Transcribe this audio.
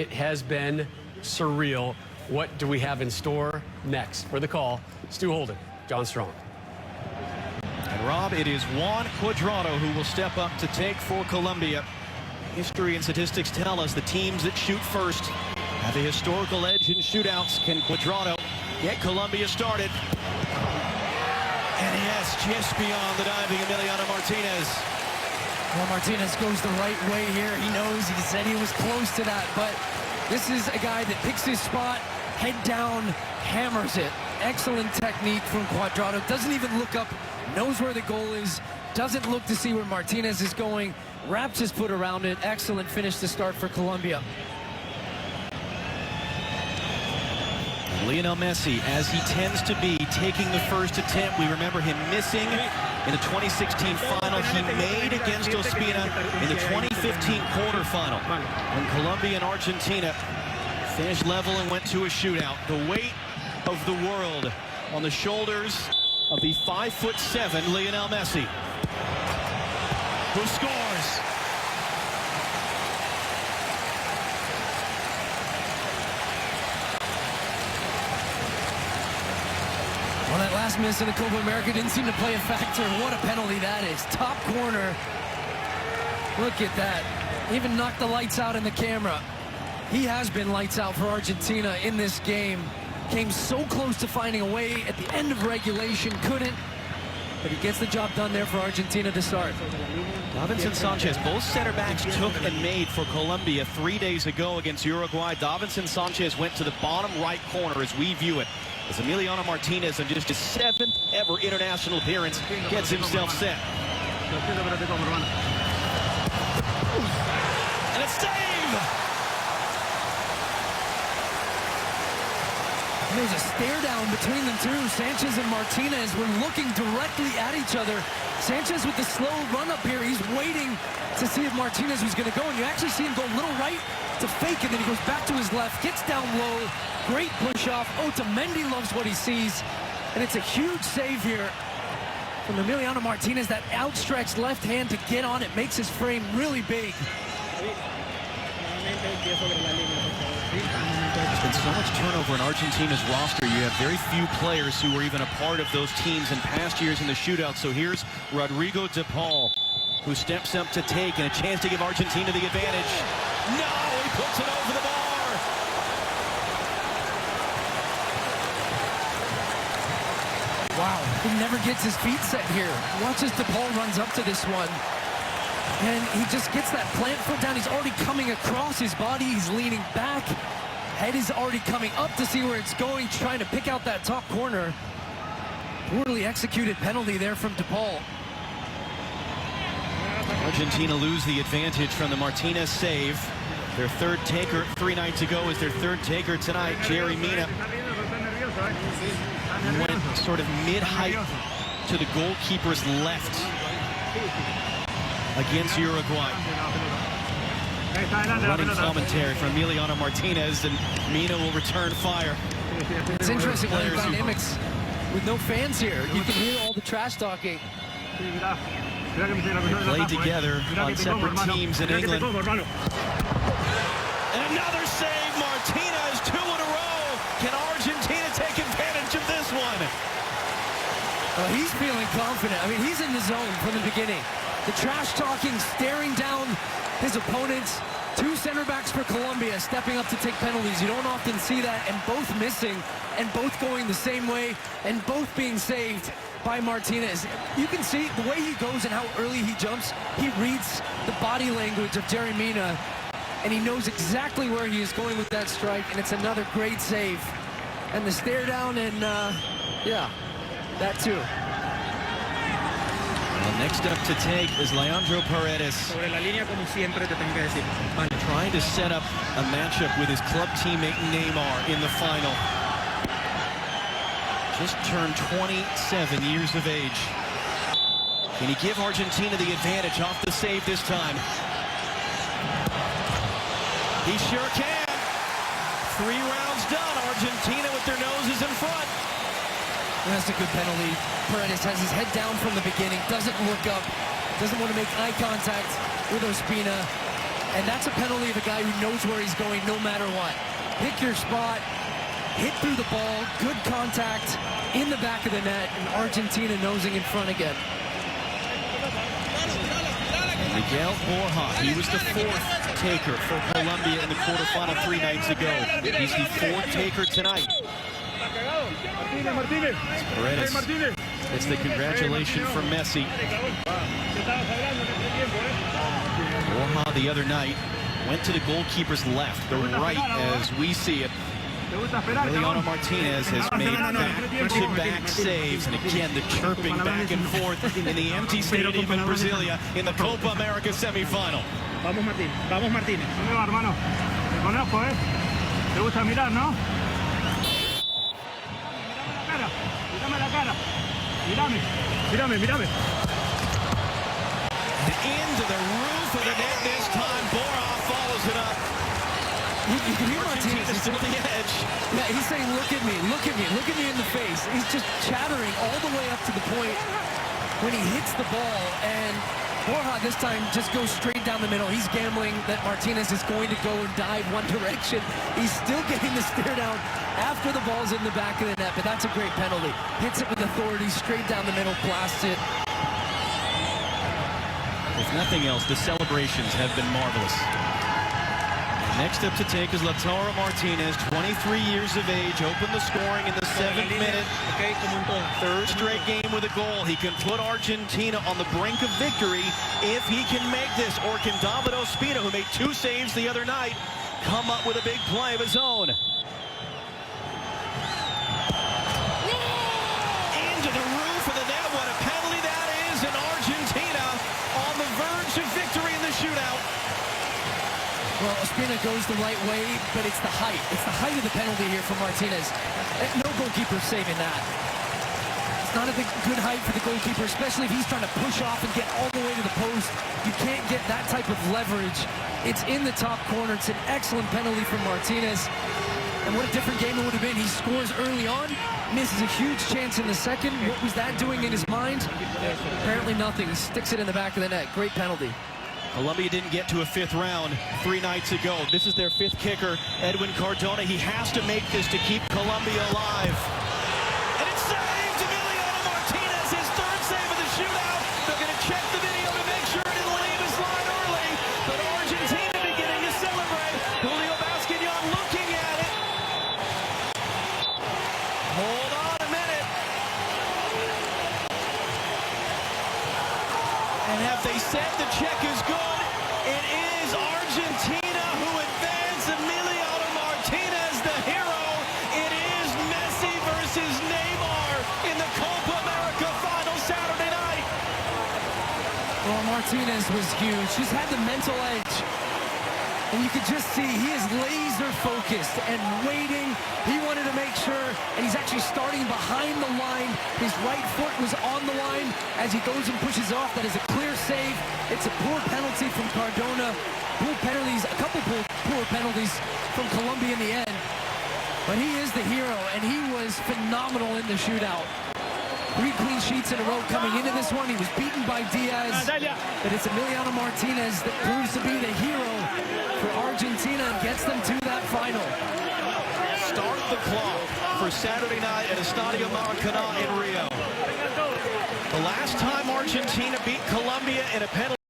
It has been surreal. What do we have in store next? For the call, Stu Holden, John Strong. And Rob, it is Juan Cuadrado who will step up to take for Colombia. History and statistics tell us the teams that shoot first have a historical edge in shootouts. Can Cuadrado get Colombia started? And yes, just beyond the diving Emiliano Martinez. Well, Martinez goes the right way here. He knows, he said he was close to that, but this is a guy that picks his spot, head down, hammers it. Excellent technique from Cuadrado. Doesn't even look up, knows where the goal is, doesn't look to see where Martinez is going, wraps his foot around it. Excellent finish to start for Colombia. Lionel Messi, as he tends to be, taking the first attempt. We remember him missing in the 2016 final he made against Ospina in the 2015 quarterfinal. When Colombia and Argentina finished level and went to a shootout. The weight of the world on the shoulders of the 5'7" Lionel Messi, who scores. Well, that last miss in the Copa America didn't seem to play a factor. What a penalty that is. Top corner. Look at that. Even knocked the lights out in the camera. He has been lights out for Argentina in this game. Came so close to finding a way at the end of regulation. Couldn't. But he gets the job done there for Argentina to start. Davinson Sanchez, both center backs took and made for Colombia 3 days ago against Uruguay. Davinson Sanchez went to the bottom right corner as we view it, as Emiliano Martinez, in just his 7th ever international appearance, gets himself set. And a save! There's a stare down between the two. Sanchez and Martinez were looking directly at each other. Sanchez with the slow run up here. He's waiting to see if Martinez was going to go. And you actually see him go a little right to fake, and then he goes back to his left, gets down low. Great push off. Otamendi loves what he sees. And it's a huge save here from Emiliano Martinez. That outstretched left hand to get on it makes his frame really big. There's been so much turnover in Argentina's roster. You have very few players who were even a part of those teams in past years in the shootout. So here's Rodrigo de Paul, who steps up to take, and a chance to give Argentina the advantage. No, he puts it over the bar. Wow, he never gets his feet set here. Watch as de Paul runs up to this one. And he just gets that plant foot down. He's already coming across his body. He's leaning back. Head is already coming up to see where it's going, trying to pick out that top corner. Poorly executed penalty there from de Paul. Argentina lose the advantage from the Martinez save. Their third taker 3 nights ago is their third taker tonight. Jerry Mina went sort of mid-height to the goalkeeper's left against Uruguay. Running commentary from Emiliano Martinez, and Mina will return fire. It's interesting with the dynamics with no fans here. You can hear all the trash talking. They played together on separate teams in England. And another save, Martinez, 2 in a row. Can Argentina take advantage of this one? Well, he's feeling confident. I mean, he's in the zone from the beginning. The trash talking, staring down his opponents. 2 center backs for Colombia stepping up to take penalties. You don't often see that, and both missing, and both going the same way, and both being saved by Martinez. You can see the way he goes and how early he jumps. He reads the body language of Jerry Mina, and he knows exactly where he is going with that strike, and it's another great save. And the stare down, and yeah, that too. Well, next up to take is Leandro Paredes, trying to set up a matchup with his club teammate Neymar in the final. Just turned 27 years of age. Can he give Argentina the advantage off the save this time? He sure can. 3 rounds done. Argentina with their noses in front. That's a good penalty. Paredes has his head down from the beginning, doesn't look up, doesn't want to make eye contact with Ospina. And that's a penalty of a guy who knows where he's going no matter what. Pick your spot, hit through the ball, good contact in the back of the net, and Argentina nosing in front again. Miguel Borja, he was the fourth taker for Colombia in the quarterfinal 3 nights ago. He's the fourth taker tonight. Paredes. It's the congratulation for Messi. Borja the other night went to the goalkeeper's left, the right as we see it. Emiliano Martinez has made back-to-back saves, and again the chirping back and forth in the empty stadium in Brasilia in the Copa America semifinal. Vamos Martín, vamos Martínez. ¿Dónde va, hermano? Te conozco, ¿eh? Te gusta mirar, ¿no? Mírame la cara. Mírame. Into the roof of the net this time. Borja follows it up. You can hear Martinez to the edge. Yeah, he's saying, look at me in the face. He's just chattering all the way up to the point when he hits the ball, and Borja this time just goes straight down the middle. He's gambling that Martinez is going to go and dive one direction. He's still getting the stare down after the ball's in the back of the net, but that's a great penalty. Hits it with authority, straight down the middle, blasts it. If nothing else, the celebrations have been marvelous. Next up to take is Lautaro Martinez, 23 years of age, opened the scoring in the 7th minute. Third straight game with a goal. He can put Argentina on the brink of victory if he can make this. Or can David Ospina, who made 2 saves the other night, come up with a big play of his own? Into the roof of the net. What a penalty that is, and Argentina on the verge of victory in the shootout. Well, Ospina goes the right way, but it's the height. It's the height of the penalty here for Martinez. No goalkeeper saving that. It's not a good height for the goalkeeper, especially if he's trying to push off and get all the way to the post. You can't get that type of leverage. It's in the top corner. It's an excellent penalty from Martinez. And what a different game it would have been. He scores early on, misses a huge chance in the second. What was that doing in his mind? Apparently nothing. He sticks it in the back of the net. Great penalty. Colombia didn't get to a 5th round 3 nights ago. This is their 5th kicker, Edwin Cardona. He has to make this to keep Colombia alive. And it's saved! Emiliano Martinez, his 3rd save of the shootout. They're going to check the video to make sure it didn't leave his line early. But Argentina beginning to celebrate. Julio Basquillon looking at it. Hold on a minute. And have they said the check is good? It is Argentina who advance. Emiliano Martinez, the hero. It is Messi versus Neymar in the Copa America final Saturday night. Well, Martinez was huge. He's had the mental edge. And you could just see he is laser focused and waiting. He wanted to make sure, and he's actually starting behind the line. His right foot was on the line as he goes and pushes off. That is a clear save. It's a poor penalty from Cardona. Poor penalties, a couple poor penalties from Colombia in the end. But he is the hero, and he was phenomenal in the shootout. 3 clean sheets in a row coming into this one. He was beaten by Diaz, but it's Emiliano Martinez that proves to be the hero for Argentina and gets them to that final. Start the clock for Saturday night at Estadio Maracanã in Rio. The last time Argentina beat Colombia in a penalty